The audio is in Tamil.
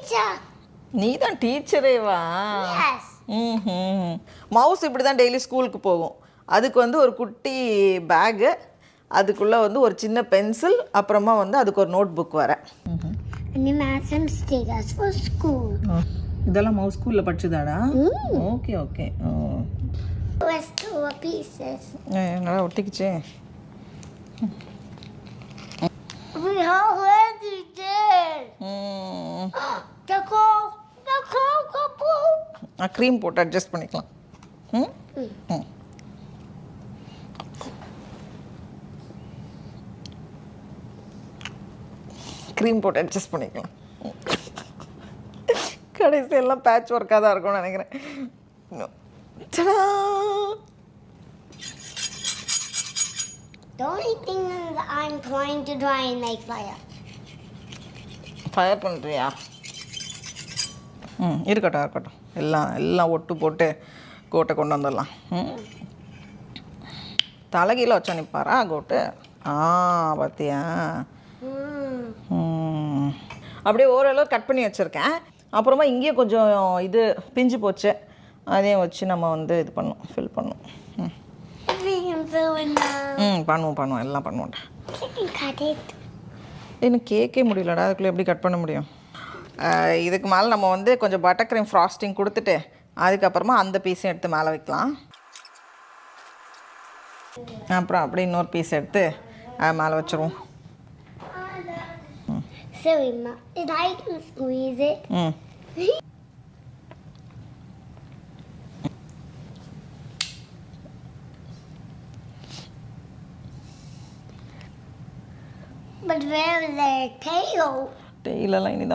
teacher. நீ தான் டீச்சரே வா. Yes. மவுஸ் இப்படி தான் டெய்லி ஸ்கூலுக்கு போகும். அதுக்கு வந்து ஒரு குட்டி பேகு, அதுக்குள்ளே வந்து ஒரு சின்ன பென்சில், அப்புறமா வந்து அதுக்கு ஒரு நோட் புக் வர. And you made some stickers for school. இதெல்லாம் மவுஸ் ஸ்கூலில் படிச்சுதாடா? Okay okay. Let's do a pieces. நல்லா ஒட்டிக்கிச்சே. We already did. The cocoa. Cream போட்டு அட்ஜஸ்ட் பண்ணிக்கலாம். க்ரீம் போட்டு அட்ஜஸ்ட் பண்ணிக்கலாம். கடைசி எல்லாம் பேட்ச் ஒர்க்காக தான் இருக்கும்னு நினைக்கிறேன். The only thing that I'm trying to try and make fire. Fire பண்ணுறியா? இருக்கட்டும் இருக்கட்டும். எல்லாம் ஒட்டு போட்டு கோட்டை கொண்டு வந்துடலாம். தலைகீழ வச்சா நிற்பாரா கோட்டு? பார்த்தியா? அப்படியே ஓரளவு கட் பண்ணி வச்சுருக்கேன். அப்புறமா இங்கேயே கொஞ்சம் இது பிஞ்சு போச்சு, அதையும் வச்சு நம்ம வந்து இது பண்ணோம், ஃபில் பண்ணோம். பண்ணுவோம் எல்லாம் பண்ணுவோம்டா. இன்னும் கேக்கே முடியலடா, அதுக்குள்ளே எப்படி கட் பண்ண முடியும்? இதுக்கு மேலே நம்ம வந்து கொஞ்சம் பட்டர் க்ரீம் ஃப்ராஸ்டிங் கொடுத்துட்டு அதுக்கப்புறமா அந்த பீஸையும் எடுத்து மேலே வைக்கலாம். அப்புறம் அப்படியே இன்னொரு பீஸ் எடுத்து மேலே வச்சுருவோம். Sorry, Ma. Did I can squeeze it? But where is their tail? Tail line.